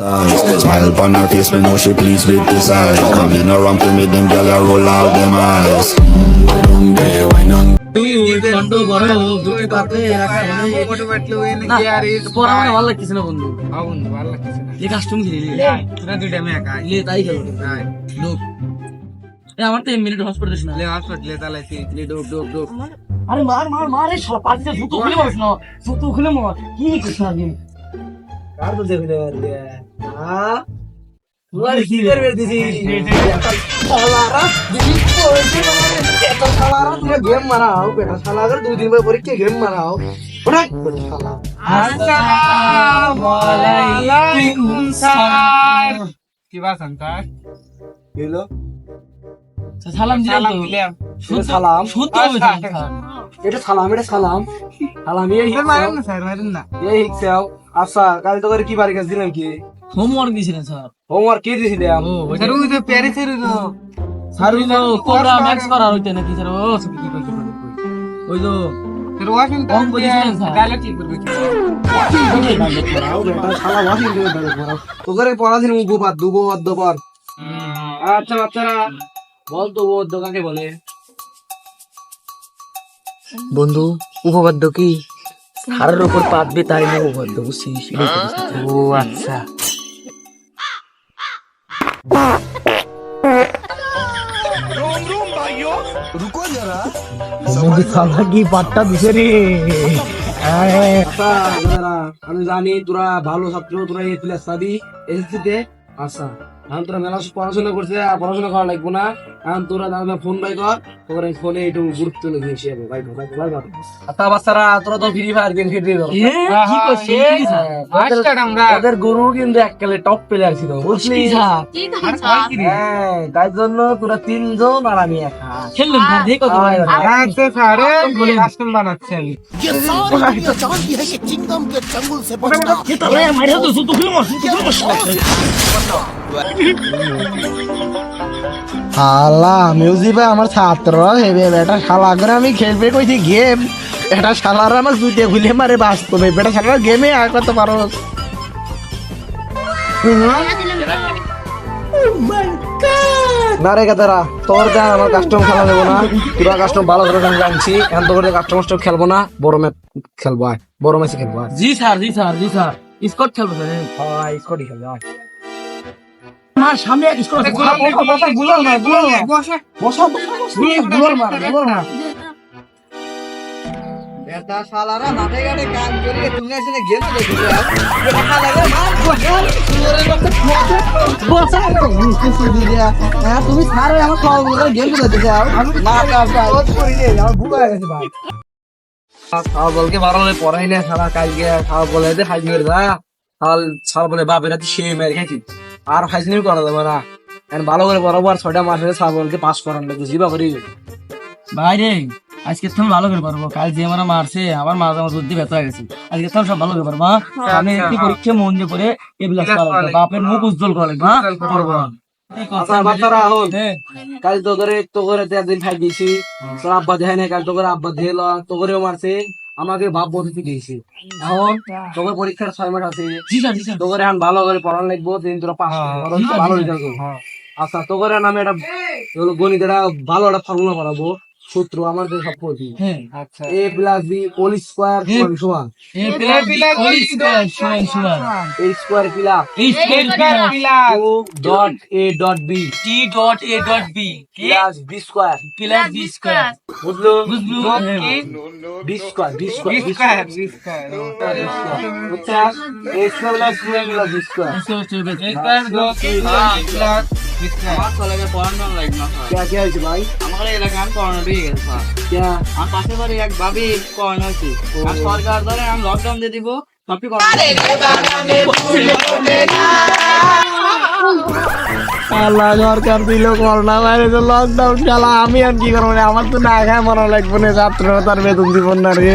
Smile upon her face, me know she pleased with this eyes. Coming around to me, them gyal a roll out them eyes. Why don't they? Why not? ভালো লাগতেছে না বন্ধু। এই custom খেলি আমার তো minute hospital না আরে মার মার মার এই সব পাশে জুতো খুলে মারছ না জুতো খুলে মার কি করছ না আমি কার তো দেখলে হ্যাঁ তুই কি করবে দিছি শালারা দিদি কইছে এত শালারা তুমি গেম মারাও বেটা শালারা দুই দিন পরে পরীক্ষা গেম মারাও ওরে শালা আসসালামু আলাইকুম স্যার কি বাস আনতার হ্যালো সালাম দিলাম সালাম শুনতে হবে এটা সালাম সালাম এই মারেন না স্যার মারেন না এই হিকসাও আচ্ছা কাল তো করে কি বাড়ি কাজ দিলাম কি হোমওয়ার্ক দিছিলেন স্যার হোমওয়ার্ক কি দিছিলাম স্যার ওই তো প্যারি ছিল না স্যার ওই কোবরা ম্যাক্স করা হইতে নাকি স্যার ও কি কইতে ওই তো স্যার ওয়াশিং অন দিছিলেন স্যার ডায়লগ ঠিক করবে শালা ওয়াশিং করে দাও তো করে পড়াছিলাম গোবাদ দুবাদ দবার আচ্ছা বাচ্চারা বল তো ও দোকানে বলে বন্ধু উপবাদ্য কি হাড়ের উপর পাতবে তাই না উপবাদ্য বুঝছিস ও আচ্ছা रुको जरा সালা কি পাট্টা দিছে রে আমি জানি তোরা ভালো ছাত্র তোরা এই প্লেস পাবি এসএসসিতে আচ্ছা এখন তোরা মেলা পড়াশোনা করছে আর পড়াশোনা করা লাগবো না এখন তোরা দাদা ফোন বাই কর তোর ফোনে একটু গুরুত্ব লেগে যাবে বাই কর আচ্ছা বাচ্চারা তোরা তো ফ্রি ফায়ার গেম খেলতে দাও কি করছিস ওদের গুরু কিন্তু এককালে টপ প্লেয়ার ছিল বুঝলি তাই জন্য তোরা তিনজন আর আমি একা খেললাম না দেখো আচ্ছা স্যার কাস্টম বানাচ্ছে আমি মাইরা তো শুধু শালা মিউজিক আমার ছাত্র হেবে বেটা শালা করে আমি খেলবে কইছি গেম এটা শালার আমার জুতে খুলে মারে বাস্তবে বেটা শালার গেমে আর কত পারো না রে গাদারা তোর যা আমার কাস্টম খেলা দেবো না তোরা কাস্টম ভালো করে আমি জানছি এখন তো করে কাস্টম খেলবো না বড় ম্যাচ খেলবো বড় ম্যাচে খেলবো জি স্যার স্কট খেলবো হ্যাঁ স্কটই খেলবো আমার সামনে এক স্কট গুলাল না বসা গুলাল মার এটা শালারা মাঠে ঘাটে কাজ করে তুমি এসে গেম দেখি দেখা লাগে মার তোরে বসা হ্যাঁ তুমি ছাড়ো আমার খাওয়া বলে গেম দেখতে যাও না কাজ করি রে আমার ভুল হয়ে গেছে ভাই খাওয়া বলকে বারণে পড়াই না সারা কালকে খাওয়া বলে দে খাই মেরে যা হাল সারা বলে বাপের হাতে সে মেরে খাইছি আর খাইছিনি করা যাবে না এখন ভালো করে বরাবর 6টা মাসে ছাগলকে পাস করান লাগবে জিবা করি ভাই রে আজকে তুমি ভালো করে পারবো কাল যে আমরা মারছে আমার মাঝে আমার বুদ্ধি ব্যথা হয়ে গেছে আজকে তুমি সব ভালো করে পারবো আমি একটি পরীক্ষা মন দিয়ে করে এগুলা বাপের মুখ উজ্জ্বল করে করবো কাল তো করে একদিন খাই দিয়েছি তোর আব্বা দেয় না কাল তো করে আব্বা দিয়ে তো করেও মারছে আমাকে ভাব বলতে দিয়েছি এখন তোর পরীক্ষার 6 মাস আছে তো করে এখন ভালো করে পড়ানো লাগবো দিন তোরা পাস ভালো রেজাল্ট আচ্ছা তো করে আমি একটা গণিত ভালো একটা ফর্মুলা পড়াবো সূত্র আমাদের সব পড়ি আচ্ছা a + b হোল স্কয়ার সমান a + b হোল স্কয়ার সমান a square plus dot a dot b t dot a dot b plus b square বুঝলো b স্কয়ার আচ্ছা a square plus b square আমার কলেজে পড়ানো লাগবে না কি হয়েছে ভাই আমার এলাকায় করোনা ঢুকে গেছে স্যার আমার পাশে বাড়ি এক ভাবি করোনা হয়েছে আর সরকার ধরে আমি লকডাউন দিয়ে দিব সবই আল্লাহ সরকার দিল করোনা ভাইরাস লকডাউন চালা আমি আর কি করবো আমার তো না খায় মরা লাগবে না ছাত্র তার বেতন দিব না রে